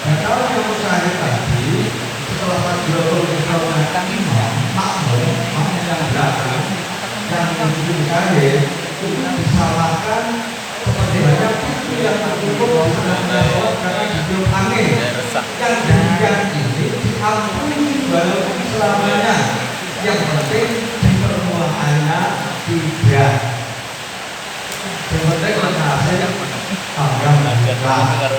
Dan kalau yang mustahil tadi setelah Fadlul mengatakan imam makmum yang belakang yang menuju mustahil itu disalahkan seperti banyak itu yang tertutup di tengah sholat karena hidup angin yang demikian ini diampuni walaupun selamanya yang penting di permuaannya tidak yang penting hasilnya tanggal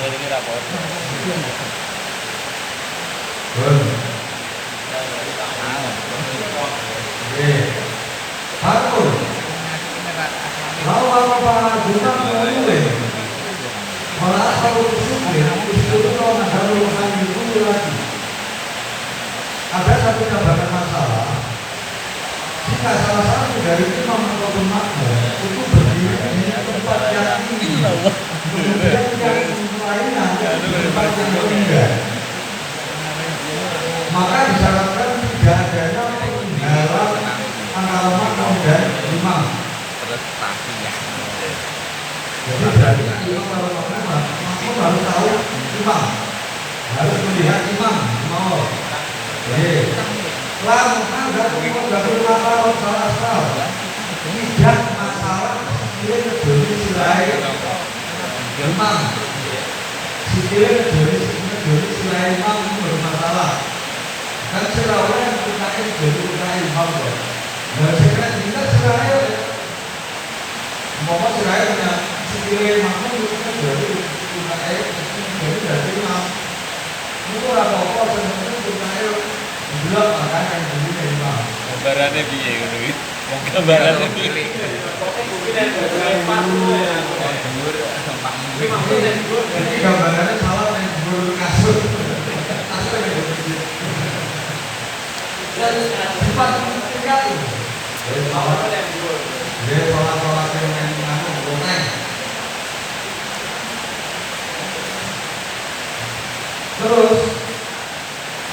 Harun bahwa para guna mulai malah kalau bersyukur itu kalau Harun itu lagi ada satu gambaran masalah jika salah satu dari imam atau makmum itu berdiri di tempat yang tinggi kemudian yang lainnya di tempat yang rendah maka disyaratkan tidak adanya penghalang antara makmum dan imam. Jadi berarti imam kalau makmum harus tahu imam, harus melihat imam mau. Jadi lakukan dan berlaku salah tidak masalah dia keduri selain imam, sikile keduri selain imam itu bermasalah. Kan serawat kita ini keduri imam loh. Nah sekarang kita serawat mau serawatnya sikile makmum itu kan jadi kita jadi dari imam. Itu apa-apa sebenarnya kita belum makan yang dulu dari imam. Gambarannya piye ngono iki? Gambarannya piye? Jadi gambarannya salah yang dulu kasut. Dan sifat sekali. Jadi sholat yang boleh. Terus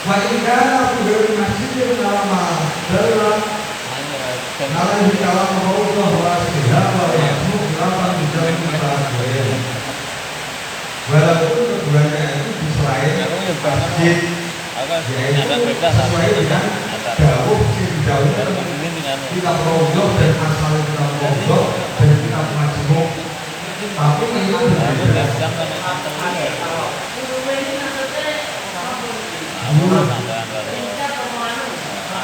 Wajibkan aku dari masjid lama dalam kalau di dalam Allah bahwa yang berapa bisa mengetahui walaupun keduanya itu di selain masjid yaitu sesuai dengan jauh kita produk dan asal kita produk dan kita majemuk tapi itu berbeda pokoknya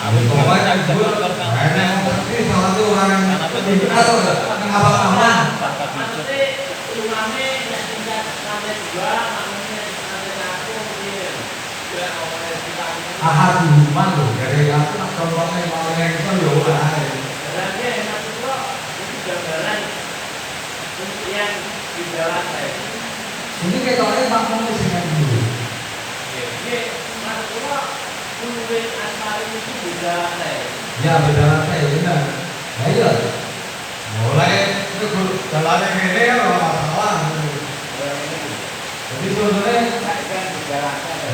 gue karena seperti salah satu orang yang atau apa-apa ahad di rumah loh dari aku nak contohnya mau yang itu ya berarti enak itu gambaran yang di jalan saya ini kayak soalnya makmum di sini dulu Kulit asal itu beda lantai. Ya beda lantai, benar. Nah iya. Mulai itu jalannya gini ya masalah. Jadi sebenarnya kan beda lantai.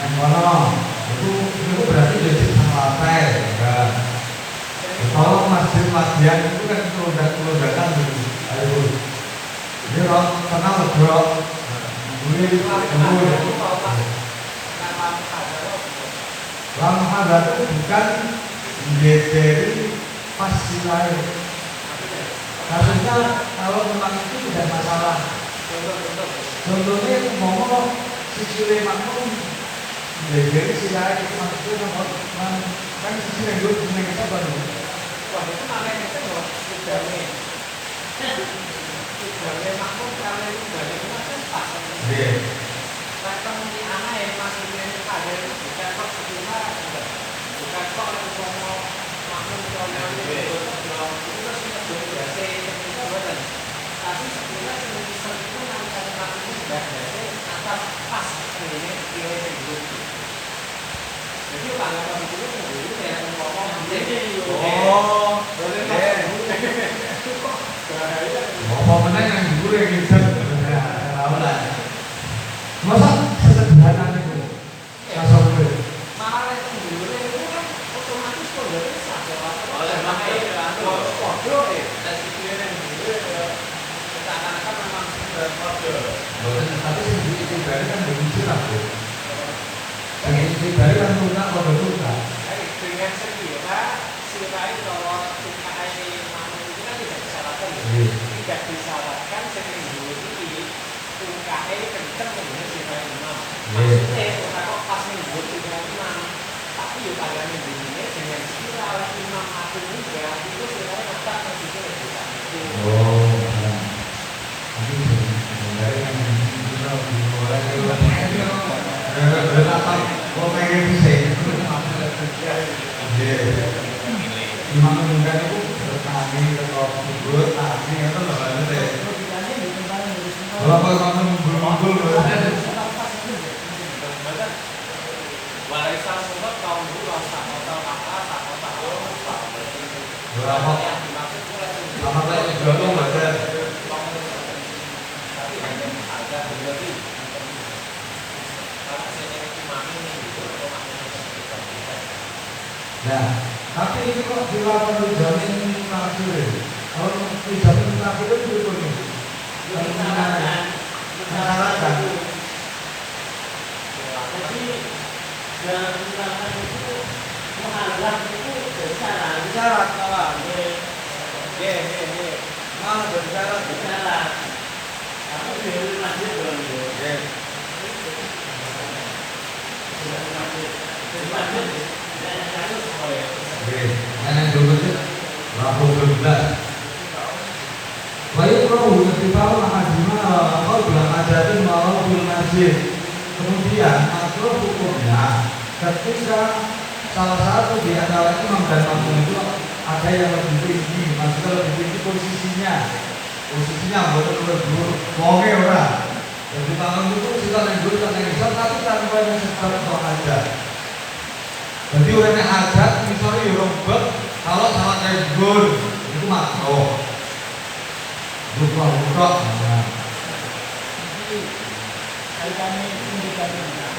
Yang mana itu berarti jadi sama lantai, enggak. Kalau masjid latihan itu kan kelodakan dulu. Ayo. Jadi kalau kenal bro, boleh Lamhadat itu bukan dari pasti lain. Maksudnya kalau memang itu tidak masalah. Contohnya ngomong sisi makmum dari si lain itu maksudnya kan sisi yang dulu punya kita baru. Wah itu namanya kita loh tujuannya. Tujuannya makmum kalau itu dari rumah kan pas. Kalau di anak yang masih ini ada itu bukan kok sebenarnya bukan kok kalau makmum kalau itu kan sudah biasa itu bukan. Tapi sebenarnya sebisa itu namanya makmum sudah biasa atas pas ini dia itu. Jadi kalau itu dulu ya ngomong oh boleh apa mana yang dulu yang gitu tahu lah masa sesederhana itu kasar itu malah yang dulu itu kan otomatis kalau bisa oleh makanya kode dan sekiranya dulu kita akan memang sudah kode tapi itu kan dari kan suka pada suka. Dengan sekira sirai kalau suka ini makmum itu kan tidak disyaratkan, tidak disyaratkan seminggu ini suka ini kenceng dengan sirai imam. Maksudnya suka kok pas minggu sirai imam, tapi yuk pada minggu ini dengan sirai imam aku juga itu sirai tetap masih bisa. Oh, tapi dari yang kita mulai berapa kok pengen bisa imam menunggu itu bertani atau kubur tani itu loh kan deh berapa imam menunggu warisan surat kaum dulu sama tahu apa sama tahu berapa sama kayak jual baca tapi ada berlebih karena saya imam ini itu nah tapi ini kok dilakukan dijamin terakhir kalau dijamin terakhir itu nih masyarakat jadi dalam undangan itu menganggap itu bersyarat kawan mana bersyarat aku dari masjid belum Anak dulu itu berapa bulan? Baik kalau ketika mahasiswa kau bilang ajarin mau bil masjid, kemudian makro hukumnya ketika salah satu di antara imam dan makmum itu ada yang lebih tinggi, maksudnya lebih tinggi posisinya betul betul bonge orang. Jadi tangan itu kita nenggul tapi tanpa yang sebab atau aja. Jadi orangnya hajat, misalnya rombak, kalau salah nenggul itu makro. Buka. Jadi kaitannya indikasinya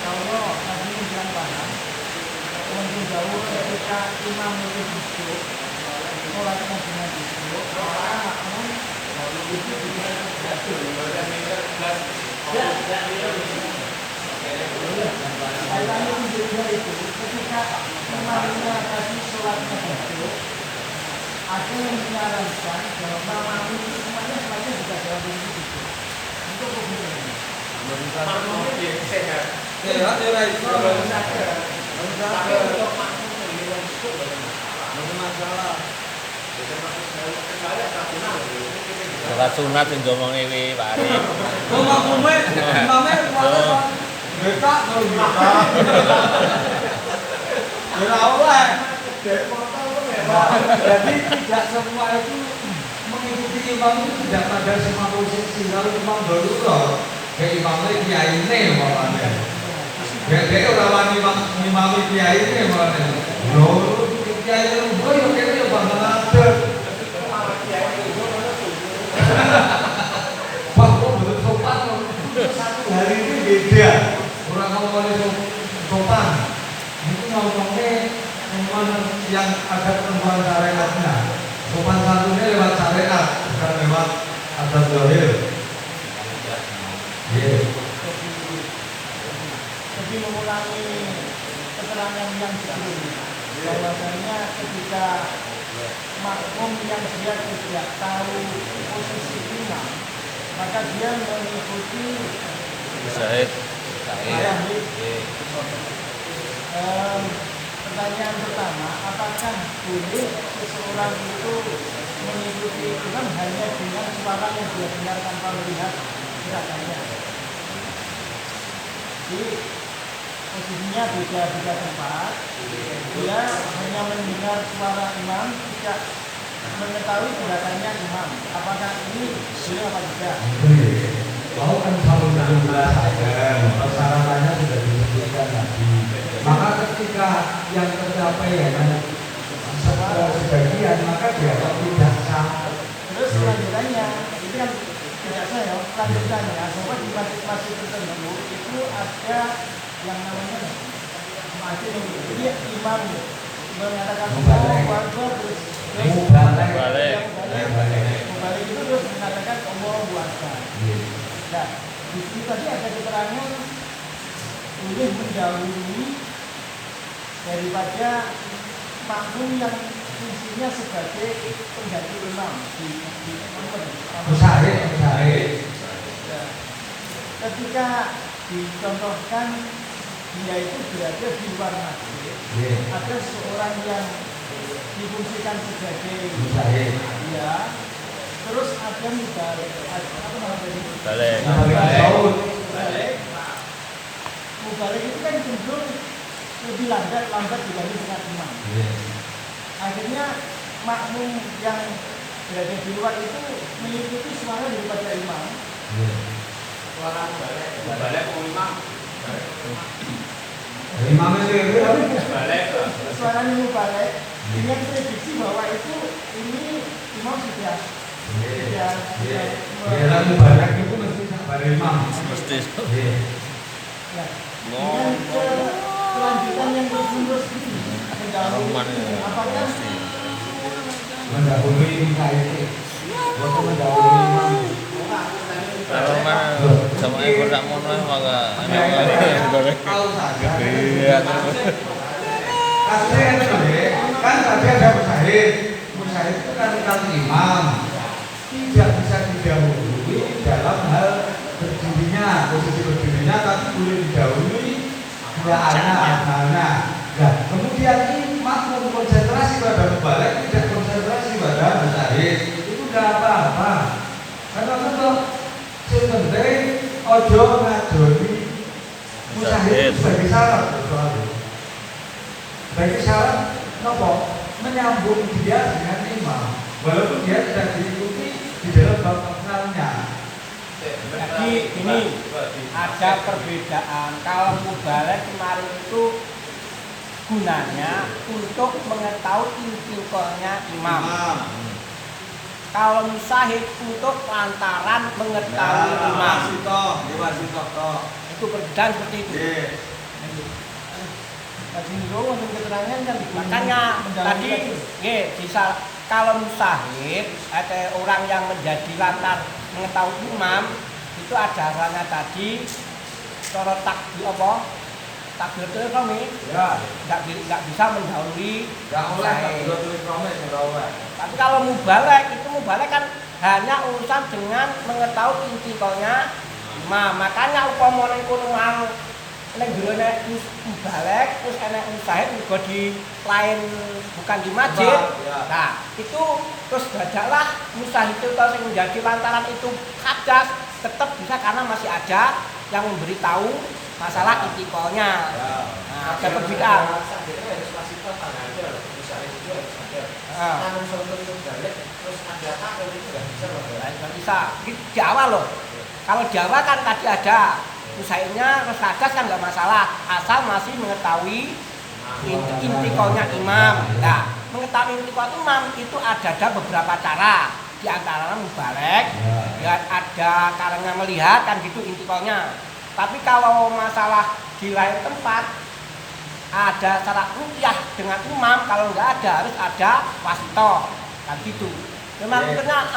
kalau tadi bilang panas untuk jauh ketika imam itu duduk sholatnya dengan duduk maka makmum itu juga jatuh kaitannya juga itu ketika imamnya tadi sholatnya duduk ada yang menyarankan bahwa makmum itu semuanya juga dalam posisi duduk untuk hukumnya. makmumnya dia sehat. Sehat ya Rai. Tapi untuk makmum yang di luar itu belum masalah. Sholat sunat yang ngomong ini Pak Ari. Oh makmumnya, imamnya kemarin beta kalau beta. Berawal. Jadi tidak semua itu mengikuti imam itu tidak pada semua posisi. Kalau imam baru loh, kayak imamnya kiai ini makanya. Kayak orang imam kiai ini makanya. Loh, kiai itu gue yang kayaknya bakal ada. Wah, kok betul sopan loh. Satu hari ini beda. Orang ngomongnya sopan. Itu ngomongnya yang ada perempuan syariatnya. Sopan santunnya lewat syariat, bukan lewat adat zahir. Jadi mengulangi keterangan yang sebelumnya bahwasanya ketika makmum yang dia tidak tahu posisi imam maka dia mengikuti Syahid. Pertanyaan pertama, apakah boleh seseorang itu mengikuti imam hanya dengan suara yang dia dengar tanpa melihat gerakannya? Jadi posisinya beda tempat, dia hanya mendengar suara imam, tidak mengetahui gerakannya imam. Apakah ini boleh apa tidak? Mau kan selalu menjelaskan, persyaratannya sudah disebutkan tadi. Maka ketika yang tercapai ya kan sebagian maka dianggap tidak sah. Terus lanjutannya itu kan tidak sah ya. Lanjutannya bahwa di masjid tertentu itu ada yang namanya masjid jadi imam mengatakan Allahu Akbar terus Balik. itu terus mengatakan Allahu Akbar. Nah, di sini tadi ada keterangan boleh mendahului daripada makmum yang fungsinya sebagai pengganti imam di Musyahid. Ketika dicontohkan dia itu berada di luar masjid, ada seorang yang difungsikan sebagai Musyahid. ya, terus ada mubalik, apa namanya ini? Mubalik itu kan cenderung lebih lambat dibanding dengan imam. Akhirnya makmum yang berada di luar itu mengikuti suara daripada imam. Suara balik imam. Imam itu Balik. Suaranya mubalik dengan prediksi bahwa itu ini imam sudah lagu banyak itu mesti sabar imam. Mesti. ya, dengan kelanjutan yang terus gitu mendahului apakah Mendahului musyahid. Waktu mendahului imam. Kalau mana sama ekor tak mau maka Kalau saja. iya Kasusnya kan tadi ada musyahid. Musyahid itu kan imam. Tidak bisa didahului dalam hal berdirinya, posisi berdirinya, tapi boleh didahului anak. Nah, kemudian ini makmum konsentrasi pada mubalik, tidak konsentrasi pada musyahid. Itu tidak apa-apa. Karena itu yang penting ojo ngadoni musyahid sebagai syarat. Sebagai syarat nopo menyambung dia dengan imam, walaupun dia tidak diikuti di dalam bab maknanya. Jadi ini ada perbedaan. Kalau mubalik kemarin itu gunanya untuk mengetahui intiqolnya imam. Kalau musyahid untuk lantaran mengetahui imam. Itu perbedaan seperti itu. Makanya tadi bisa kalau musyahid ada orang yang menjadi lantar mengetahui imam itu ada halannya tadi cara takbir apa takbir itu kami nggak bisa mendahului tapi kalau mubalik kan hanya urusan dengan mengetahui intiqolnya imam. Makanya upama ning kono mau nek jero mubalik terus enek musyahid uga di lain bukan di masjid. Nah, itu terus dadalah musyahid itu sing menjadi lantaran itu hadas tetap bisa karena masih ada yang memberitahu masalah intiqolnya. Nah, ada perbedaan. Nggak bisa. Di Jawa loh. Kalau Jawa kan tadi ada musyahidnya terus hadas kan nggak masalah asal masih mengetahui intiqolnya imam. Nah, mengetahui intiqol imam itu ada beberapa cara. Di antaranya mubalik, ya ada karena melihat kan gitu intiqolnya. Tapi kalau masalah di lain tempat ada cara ruqyah dengan imam, kalau nggak ada harus ada wasitoh kan gitu. Memang benar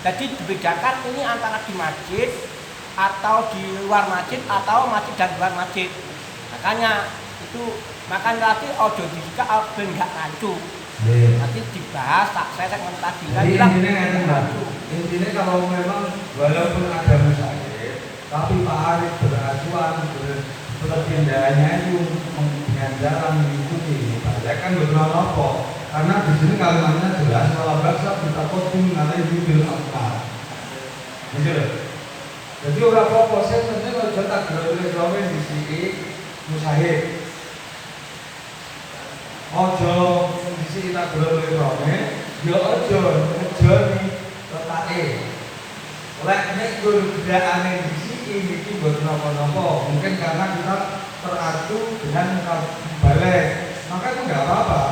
jadi dibedakan ini antara di masjid atau di luar masjid atau masjid dan luar masjid. Makanya nanti ojo jika ben nggak rancu. Nanti dibahas saya tadi kan bilang intinya kalau memang walaupun ada musyahid tapi Pak Arif beracuan berpindahnya itu dengan jalan mengikuti mubalik kan beberapa apa karena di sini kalimatnya jelas kalau bahasa kita kodim nanti bil akal gitu loh. Jadi orang apa saya sebenarnya kalau tak gerak di sini musyahid ojo kondisi kita beroleh-oleh ya ojo ngejoni letake lek nek godhaane di sini iki buat napa-napa mungkin karena kita teratu dengan balik maka itu enggak apa-apa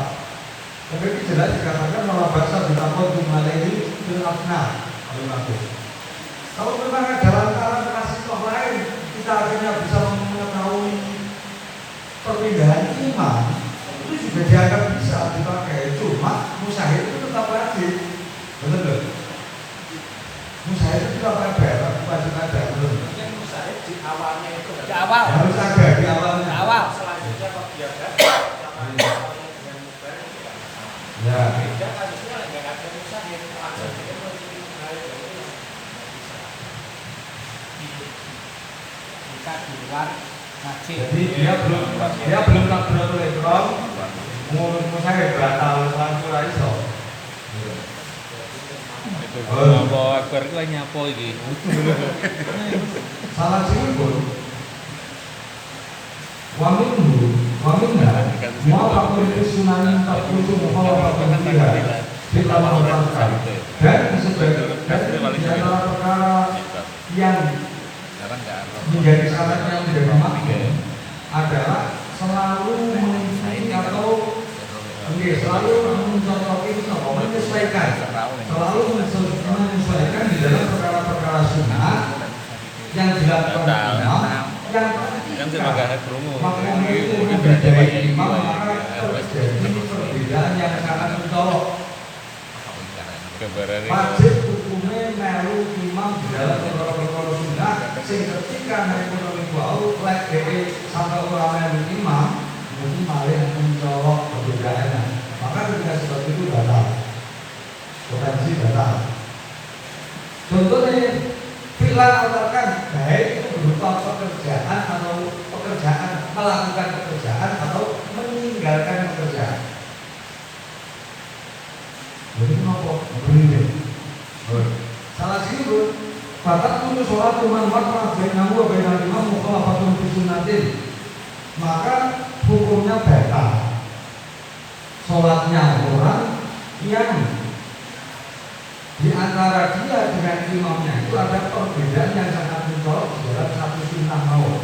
tapi itu jelas dikatakan malah bahasa ditambah jumlahi bil afna kalau memang ada lantaran kasih lain kita akhirnya bisa mengetahui perpindahan imam itu juga dianggap bisa dipakai, cuma musyahid itu tetap wajib, betul? Musyahid itu tetap ada, wajib ada, betul? Musyahid di awalnya itu di awal harus ada di awal ketika di luar masjid. Jadi dia belum takbiratul ihram, ngomong saya batal langsung ra iso. Itu apa akbar ku nyapa iki. Salah sini pun waminna mau takbir sunan takbir mukhalafatun fiha kita melakukan dan sebagai di antara perkara yang menjadi syaratnya menjadi makmum adalah selalu mengikuti atau selalu menyesuaikan di dalam perkara-perkara sunnah yang dilakukan imam yang Kan sebagai krungu. makmum itu membedai imam maka terjadi perbedaan yang sangat mencolok. Kabarane Wajib hukumnya melu imam di dalam perkara-perkara sunnah sing ketika ekonomi wau lek dhewe sampai ora melu imam mesti malah mencolok perbedaannya. Maka ketika seperti itu batal. Potensi batal. Contohnya fi'lan asalkan baik itu berupa pekerjaan atau melakukan pekerjaan atau meninggalkan pekerjaan. Jadi kenapa? Berilmu. Salah sini pun batak itu sholat tuman waktu bainahu wa bainal imam mukhalafatun fi sunnatin. Maka hukumnya batal. Sholatnya orang yang di antara dia dengan imamnya itu ada perbedaan yang sangat mencolok di dalam satu sunnah mau.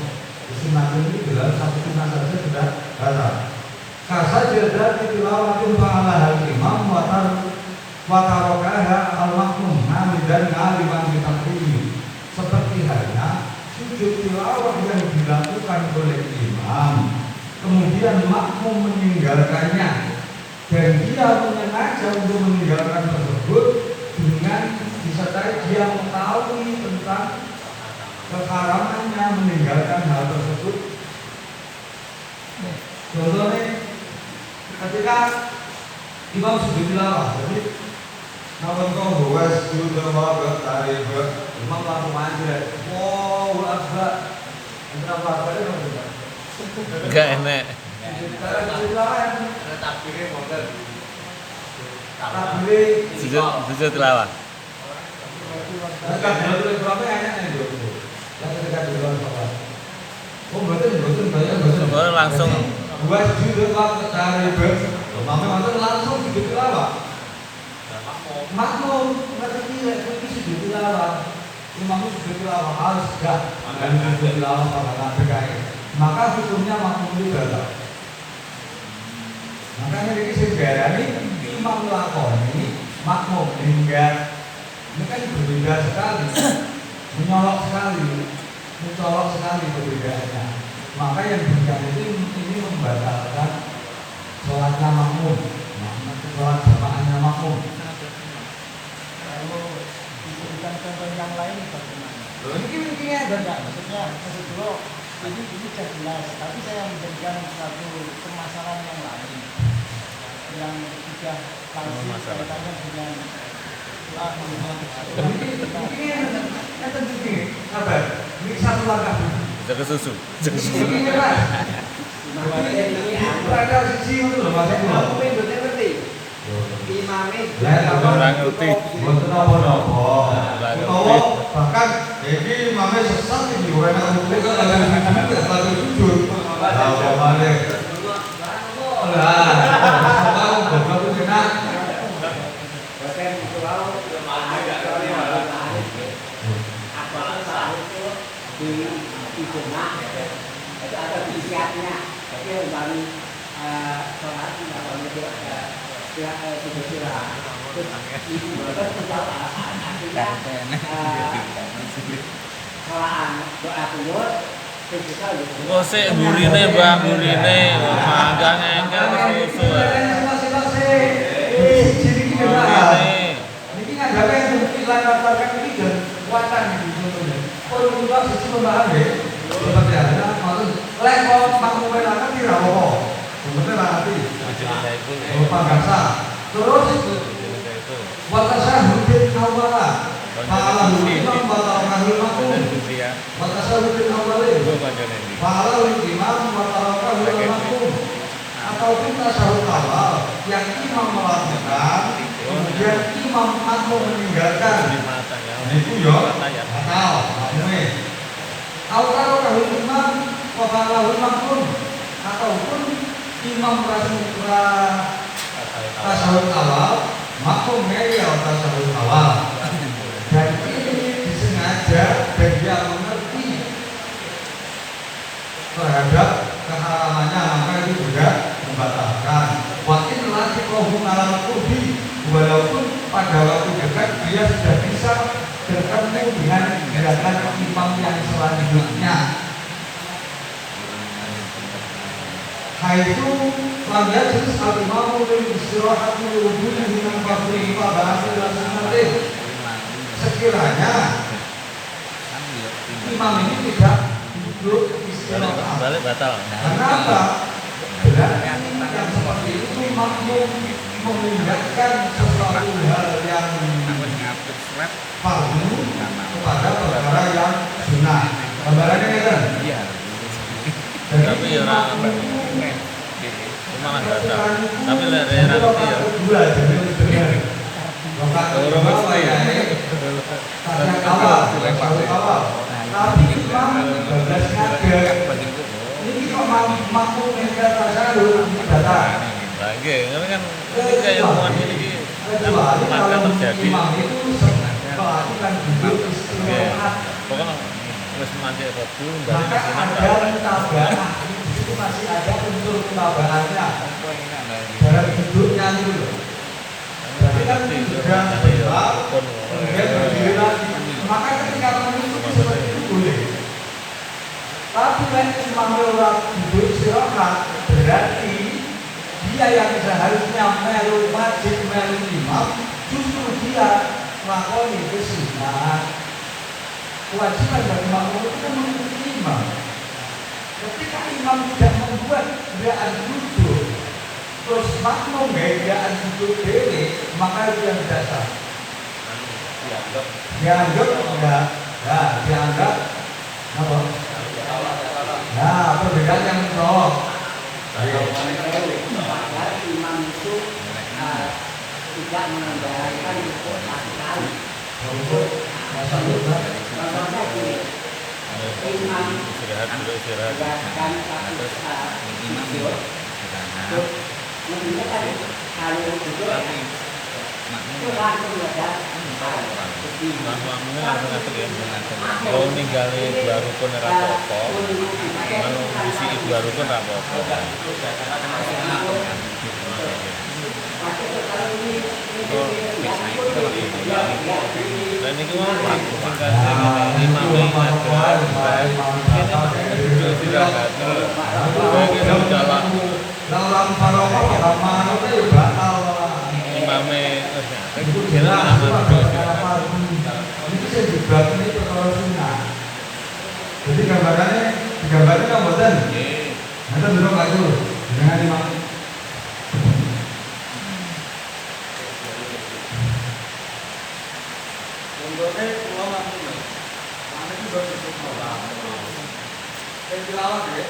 Sunnah ini di dalam satu sunnah saja sudah batal. Kasaja dari tilawatin fa'ala al-imam watarokaha al-makmum hamidan ngaliman bitakrini. Seperti halnya sujud tilawah yang dilakukan oleh imam kemudian makmum meninggalkannya dan dia menyengaja untuk meninggalkan tersebut dengan disertai dia mengetahui tentang keharamannya meninggalkan hal tersebut. Contohnya ketika imam sujud tilawah, jadi namun kau buat sujud tilawah tarik imam langsung aja, wow akbar, kenapa akbar itu enggak? enggak enak. Sujud tilawah yang takbirnya modal. Sujud tilawah. Takbiratul ihram hanya itu. Yang ketika di luar sholat. Oh betul Langsung buat sujud tilawah tarik Maka langsung sujud tilawah. Makmum ngerti lek sujud tilawah. Imam sujud tilawah harus gak dan sujud tilawah pada PKI. Maka hukumnya makmum itu batal. Makanya ini sejarah ini imam lakoni makmum enggak. Ini kan berbeda sekali, mencolok sekali perbedaannya. Maka yang demikian ini membatalkan sholatnya makmum, sholat jamaahnya makmum. Kalau diberikan contoh yang lain bagaimana? Ini ada Enggak, maksudnya maksud dulu ini sudah jelas, tapi saya memberikan satu permasalahan yang lain yang sudah langsung kaitannya dengan ini satu langkah. jaga susu. Ini kan. Ada sisi itu loh maksudnya. Aku pengen ngerti. Imame Orang ngerti. Mboten apa-apa. Utawa bahkan iki imame sesat iki ora enak hukum kok lagi sujud. Lah male. Lah, tahu goblok itu enak. bahkan itu kalau di jemaah itu ada isiatnya. Jadi dari sholat tidak boleh sujud tilawah. Terus ibu bapak menjawab artinya sholat doa kunut. Kok sik burine Mbak burine mangga ngengkel susu. Burine. Ini ngadakan yang dilakukan ini dan kuatan ini contohnya. Kalau kita sisi pembahasan ya, seperti ada maksud level makmum akan tidak apa, sebenarnya nanti. Pangkasa. Terus watasyahudin awala. Ta'ala imam wa ta'ala makmum. Watasyahudin tasawufil awalin. Gua kancane iki. Walau imam mataraka ulamakum ataupun tasawuf awal yang imam melakukan kemudian imam makmum meninggalkan. Mata ya. Itu yo Tanya. batal. Amin. Awal kahul imam wa kahul makmum ataupun imam pramuka tasawuf awal makmum meyal tasawuf awal. Dan ini disengaja dan dia mengerti terhadap keharamannya, maka itu juga membatalkan. Wakil lagi kohum alam kurbi, walaupun pada waktu dekat dia sudah bisa bertemu dengan gerakan imam yang selanjutnya. Haitu lambat jenis al-imamu lil istirahat lil wujudin minang fadli bahasa dan sunnah. Sekiranya imam ini tidak duduk istirahat. Balik batal. Kenapa? Berarti yang seperti itu makmum memindahkan sesuatu hal yang fardu kepada perkara yang sunnah. Gambarannya kan? Iya. Tapi ya ora malah batal. Tapi lek ora ngerti ya. Dua jadi benar. Orang apa ya? Tanya awal. Tapi imam 12 ngade. Ini kok makmum mereka tasawuf data. Lah nggih, ngene kan ini kayak omongan ini Kecuali maka kalau terjadi. imam itu melakukan duduk istirahat. Pokoknya wis mati waktu Maka balik ke ada mutaba'ah. Itu masih ada unsur mutaba'ahnya dalam duduknya itu loh. Berarti kan sudah sebab kemudian berdiri lagi. Maka ketika mengikuti seperti itu boleh. Tapi kan imam orang duduk istirahat berarti dia yang seharusnya melu wajib melu imam justru dia melakukan itu sunnah. Kewajiban dari makmum itu kan mengikuti imam. Ketika imam tidak membuat gerakan duduk, terus makmum gerakan duduk dewe, maka itu yang tidak sah. Dianggap enggak? Ya, dianggap apa? Nah, perbedaan yang mencolok. Padahal imam itu tidak mengendalikan rukuk sekali. Contohnya gini, imam istirahat dulu istirahat. gerakan satu saat sujud, mestinya kan kalau duduk itu langsung ada Makmumnya langsung ngatur ya. Kalau ninggalin dua rukun ora apa-apa. Kalau isi dua rukun ora apa-apa. Dan ini mau singkat imamnya ada ini istirahat dulu. Kita jalan Dalam barokah mana itu batal. imamnya kita aman dulu istirahat. Ini saya juga ini perkara sunnah. Jadi gambarannya yang bosan. Nanti dulu nggak dulu dengan imam. Contohnya pulau langsung, mana juga tutup malam. Yang tilawat ya.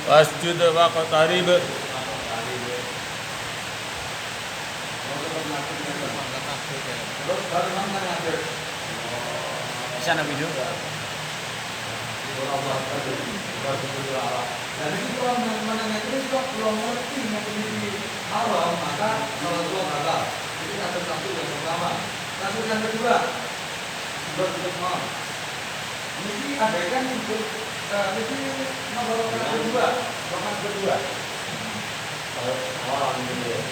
Wasjud wa qatarib. Terus baru mana ngajar? Di sana video. Dan itu kalau menengah itu kok belum ngerti mengenai awal, maka kalau itu batal. Itu satu yang pertama. Kasus yang kedua, bertutup malam. Mesti abaikan untuk mesti nomor kedua, rokat kedua. Kalau ini ya.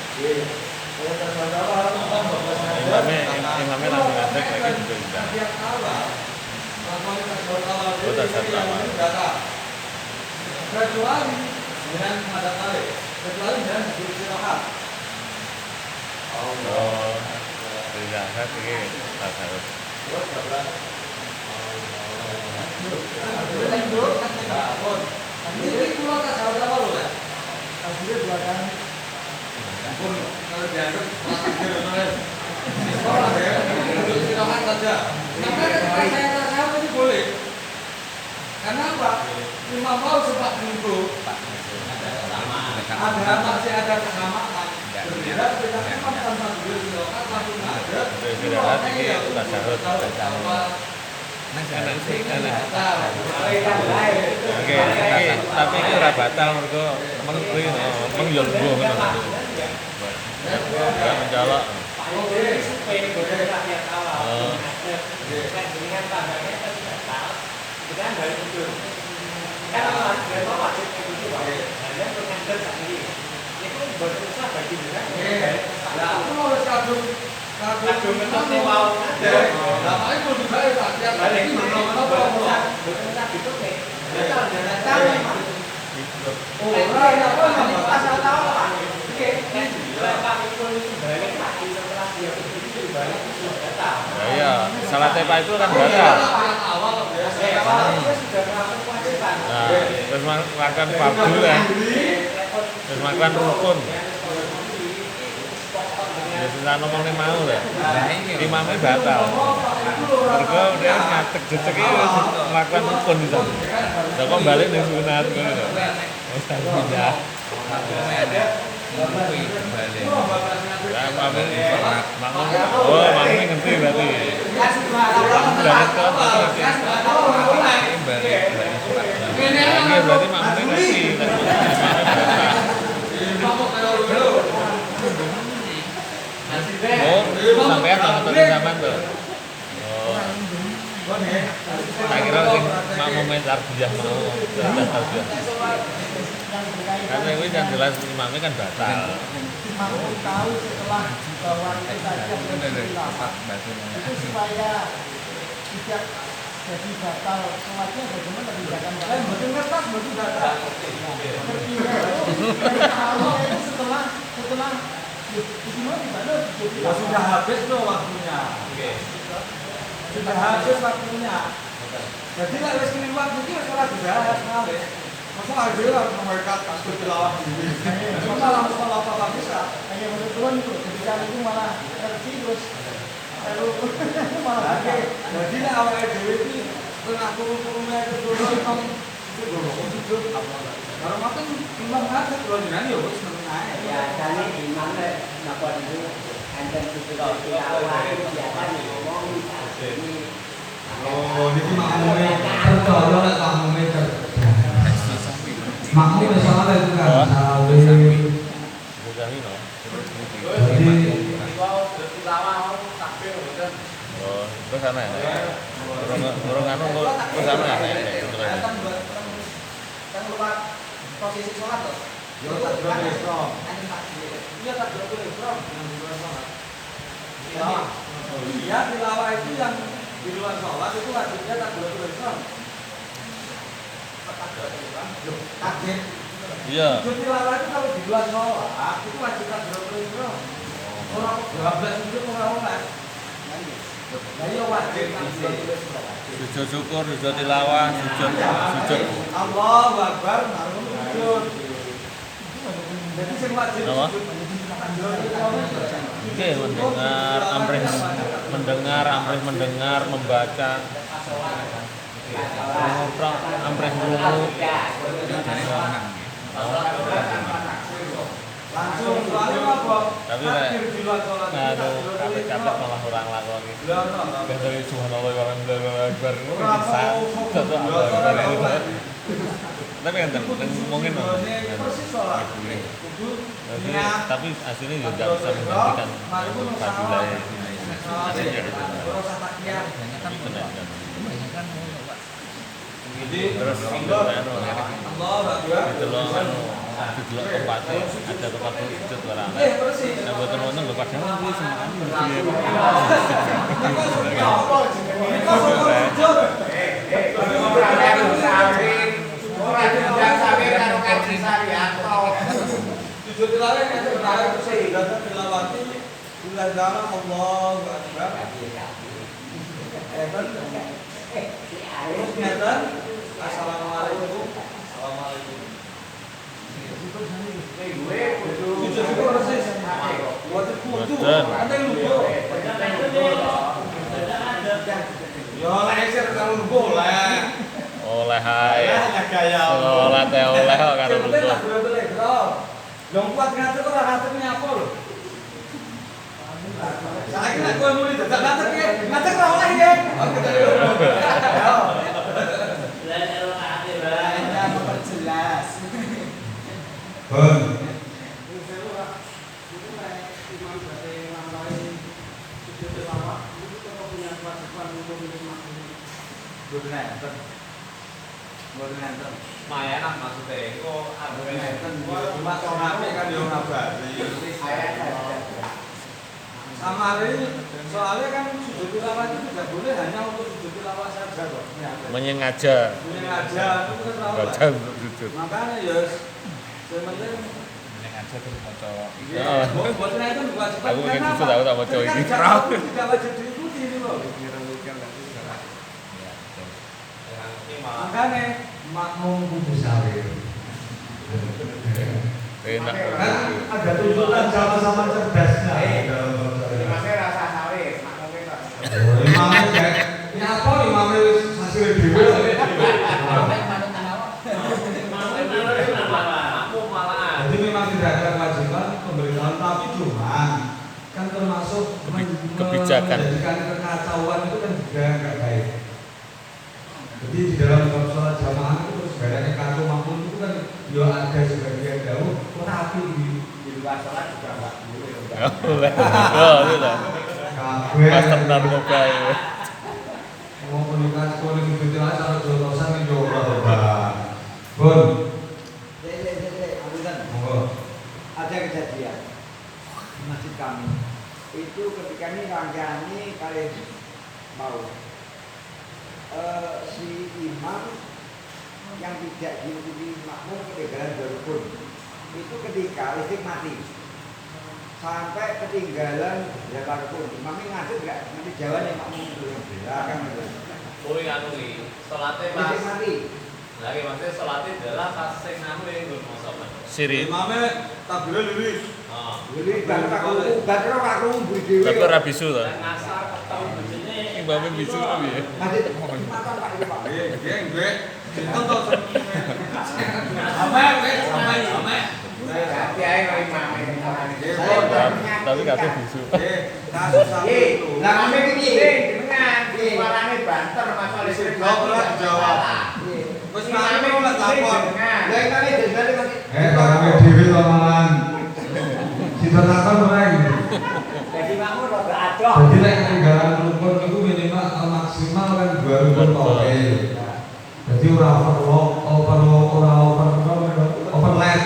Imamnya langsung ngadek lagi juga tidak. Yang awal, Oh, dasar awal. kecuali dengan menghadap balik, kecuali dengan beristirahat. Oh, istirahat ini tasawuf. Terus berapa? Lanjut, kan tidak pun. Ini pulau tak salah apa loh ya? Hasilnya dua kali. Pun kalau dianggap sekolah ya, untuk istirahat saja. Maka ketika saya tasawuf itu boleh. imam mau sebab duduk. Ada masih ada kesamaan. Berbeda dengan imam tanpa duduk di rokaat langsung ngadep. Istirahat iki tasahud. Oke, tapi iki ora batal mergo mengkuwi mengyol ngono. Enggak mencolok. Oh. Kan dari itu. Kan orang wajib itu dan pengantar sendiri. Itu berusaha bagi juga. Lah, aku harus kadung itu mau ada. Lah, paling kudu bae Pak. Tiap hari iki menapa Berusaha gitu nih. Ora apa Asal tahu Pak. Oke, Pak itu balik lagi setelah dia itu balik sudah tahu. Ya iya, salat Pak itu kan batal. Nah, terus makan fardu kan. Terus makan rukun. Ya susah ngomongnya mau lah. Imamnya batal. Mergo dia ngatek jecek iki makan rukun di sana. Lah kok balik ning sunat ngono lho. Wis tak pindah. Lah makmum ngerti berarti. Balik ke ini berarti makmumnya ngerti. Oh, sampean nonton zaman tuh. Oh. Tak kira makmumnya tarbiyah mau. Karena ini kan jelas imamnya kan batal. Makmum tahu setelah dibawa kita itu supaya tidak jadi batal sholatnya bagaimana tindakan kalian betul ngertas betul batal itu setelah gimana sudah habis loh waktunya. Sudah habis waktunya. Jadi nek wis kene waktu iki wis ora dibahas malih. Masa aja harus memerkat kasus tilawah ini. Masa langsung apa bisa? hanya menurut Tuhan itu ketika itu malah terus malah Jadi nek awake dhewe iki setengah kurume dulu nang sujud apa. Kalau makan imam hadap lho jenengan ya wis meneng ae. Ya, kali di mana napa dulu enten sudah tilawah biasa ngomong ini. Oh, niki makmume percaya nek makmume makmume salah itu kan sawe. Mudahi no. Jadi Oh, terus ana ya. Burung anu kok terus ana ya. Kan lupa posisi sholat tuh. yo tak berani strom. Iya tak boleh Bro. Iya, tilawah itu yang di luar sholat itu wajibnya tak boleh strom. Takbir. Iya. Sujud tilawah itu kalau di luar sholat itu wajib tak boleh strom. Orang 12 sujud orang oleh. Nah, iya wajib tak boleh strom. Sujud syukur, sujud tilawah, sujud. Allahu Akbar, baru sujud. Jadi sing wajib Apa? sujud. Oke, mendengar, membaca. Ngobrol, amrih ngrungu. Langsung soalnya apa? Tapi nek Takbir di luar sholat. kapek malah orang lakoni. Lah, nah. Dari subhanallah walhamdulillah akbar. Ora mau Satu apa? Tapi kan mungkin persis sholat. Jadi, tapi aslinya juga nggak bisa menggantikan fadilah aslinya gitu. Itu nih kan. Terus anu itu loh tempatnya ada tempat sujud orang. Nah buat nonton lo padahal ini semuanya Sujud tilawah yang terakhir itu sudah tilawati bulan dalam Allahu Akbar. Terus ngeten assalamualaikum. Assalamualaikum. Sujud syukur persis. Wajib kudu. Anda lupa. Ya leser kalau boleh. oleh oleh ae. gaya. Salat oleh kok karo Yang penting rukun. lah betul bro. Yang kuat ngatur kok ngatur nyapa lho. Saiki nek kowe muni dadak ngatur ki, ngatur ora oleh ya. Hanya memperjelas. Bon. Mayanan maksudnya, kok Cuma sonape kan yo ngabari. Sama ini soalnya kan sujud tilawah itu tidak boleh hanya untuk sujud tilawah saja kok. Menyengaja. Ini aja itu kan terlalu Baca banyak. untuk sujud. Makanya ya yang penting Menyengaja terus maca. buatnya itu diwajibkan. Aku ingin sujud aku tak maca iki. Tidak wajib diikuti ini loh. Makanya makmum kudu sawir. Enak. Kan ada tuntutan sama-sama cerdasnya. rasa sawit, makmumnya Imamnya kayak ini apa imamnya hasil dewe. Jadi memang tidak ada kewajiban pemberitahuan tapi cuma kan termasuk Kebijakan. menjadikan kekacauan itu kan juga nggak baik. Jadi di dalam sholat jamaah itu sebenarnya kacau makmum itu kan ya ada sebagian jauh tapi di luar sholat juga nggak boleh. Boleh. Oh, itu lah. Master narkoba ya. Mau komunikasi politik itu aja harus jodosan itu orang. Bon, monggo. Ada kejadian di masjid kami itu ketika ini rangkaian ini kalian mau si imam yang tidak diikuti makmum ketinggalan berukun itu ketika listrik mati sampai ketinggalan berapa rukun imamnya ngasih nggak nanti jawabannya makmum itu yang belakang itu Boleh anu nih, sholatnya pas listrik mati lagi maksudnya sholatnya adalah pas sing anu ya gue mau sholat. Siri. Imamnya takbirnya lurus. jadi bakar aku budi Tapi ora bisu to. Dan ngasar ketemu bujine. Imame bisu tapi ya. masih makan pak itu pak Iya, gue. Cinta tuh. Sama. kiai kalau imam Tapi kate bisu. Kasus sama itu. lah kami ini dengan suaranya banter masalah listrik Jawab. Wes mari ora lapor. lah kami dengar masih Barangnya dhewe to malan. Kita takon ora iki. jadi makmur rada adoh Jadi nek ketinggalan rukun itu minimal maksimal kan 2 rukun toke. Jadi ora overlap.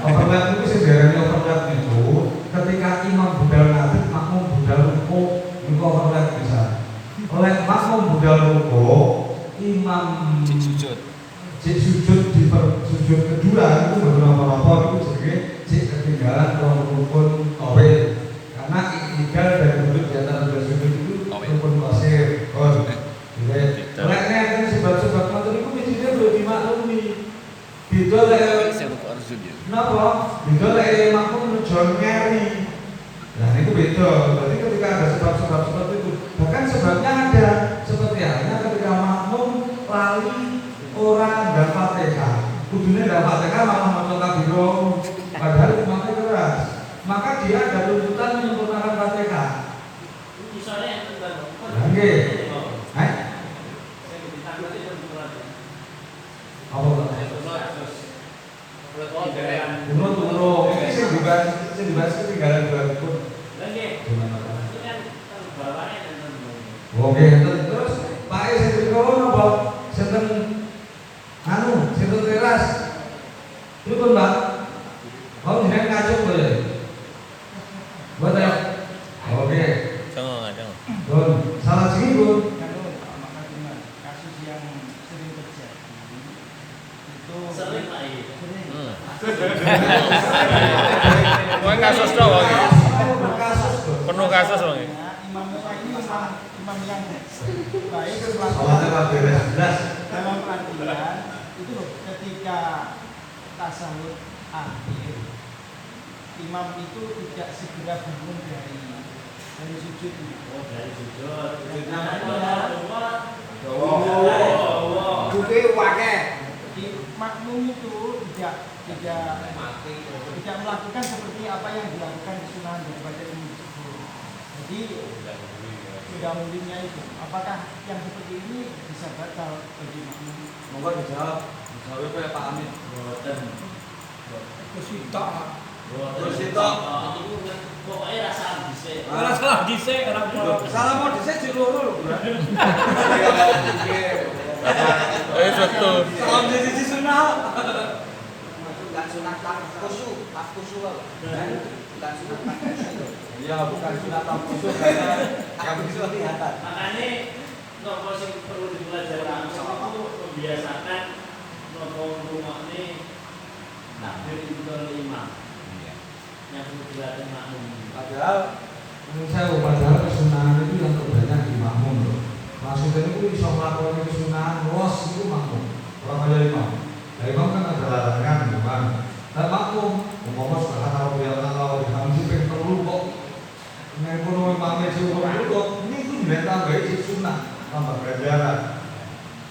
Overlap itu sing diarani overlap itu ketika imam budal ngadeg makmum budal ruku itu overlap bisa. Oleh makmum budal ruku imam Sujud. cek sujud di sujud kedua itu beberapa itu sebagai cek ketinggalan rukun towe karena ikhtiar dan duduk di antara dua sujud itu rukun qasir. Olehnya kan sebab-sebab ngoten niku mestine perlu dimaklumi. Beda lek napa? Beda lek makmum ngejon ngeri. Nah itu beda. Berarti ketika ada sebab-sebab seperti itu, bahkan sebabnya ada seperti halnya ketika makmum lali orang dan Fatihah, kudunya dan Fatihah malah maca kabiro, padahal imamnya keras. Maka dia ada tuntutan menyempurnakan Fatihah. Nggih. Apa Pak? Turun. Ini sing dibahas ketinggalan dua rukun. Gimana Pak? Oke, terus Pak sing dikono napa? Sinten sinten teras. Pripun Pak? Mau jenengan ngajeng kok ya? Boten. Oke. Jangan. Bon, salah sini Bu. Kasus yang sering terjadi itu Sering Pak iki. Kowe kasus tok kok iki. Kasus Bu. Penuh kasus kok iki. imam imam yang baik Salatnya Pak beres jelas. dalam artian itu loh ketika tasawuf akhir imam itu tidak segera bangun dari sujudnya. Oh, dari sujud. Namanya Oke, duwe wakeh. Jadi makmum itu tidak melakukan seperti apa yang dilakukan di sunnah daripada imam tersebut. Jadi sudah mulainya itu, apakah yang seperti ini bisa batal bagi makmum? Monggo dijawab. Dijawab kayak Pak Amin. Boten. Kesulitan. Terus itu Pokoknya rasa dhisik. ora salah dhisik ora salah mau dhisik di loro lho, Bro. Betul. Salam jadi di sunah. Bukan sunat tafkusu loh. Bukan sunat tafkusu. Iya, bukan sunah tafkusu karena yang itu kelihatan. Makanya nopo sing perlu dipelajari itu membiasakan nopo rumah ini takbir itu imam. Yang perlu dilatih makmum. Padahal padahal kesunahan itu yang terbanyak di makmum loh. Maksudnya itu bisa melakukan kesunahan luas itu makmum. Orang kaya imam. Nah, imam kan ada larangan bukan. Dan makmum, umpama subhanallah ya Allah, hamdi ping perlu kok. Nek kono imame cukup kok, ini itu ditambahi sing sunah, tambah ganjaran.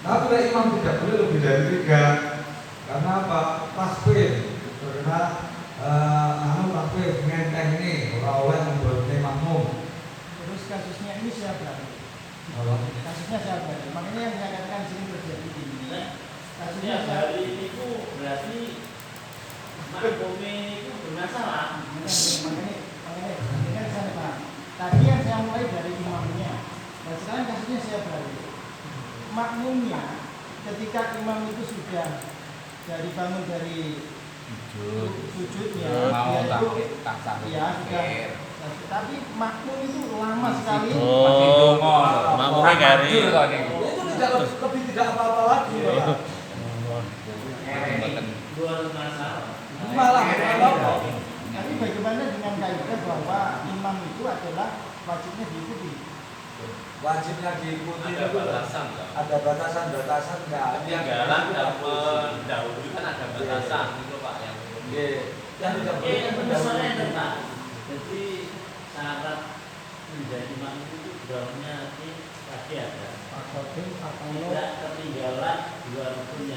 Tapi nek imam tidak boleh lebih dari 3. Karena apa? Tasbih. Karena tasbih ngenteng ini ora oleh membuat makmum. Terus kasusnya ini siapa? Kasusnya siapa? Makanya yang saya katakan sini terjadi ini. Kasusnya Hari itu berarti makmumnya itu bermasalah. Makanya saya paham. Tadi yang saya mulai dari imamnya. Dan sekarang kasusnya saya balik. Makmumnya ketika imam itu sudah dari bangun dari sujudnya, mau dia tak itu ya sudah. Tapi makmum itu lama sekali. Oh, makmumnya kari. Itu tidak apa-apa lagi. Luar masalah. Malah apa? Tapi bagaimana dengan kaidah bahwa imam itu adalah wajibnya diikuti? Wajibnya diikuti Ada itu batasan nggak? ada batasan enggak? Tinggalan dalam mendahului kan ada batasan itu Pak yang Yang tidak boleh misalnya itu Pak. Jadi syarat menjadi makmum itu berarti tadi ada. Atau Tidak ketinggalan 2 rukun yang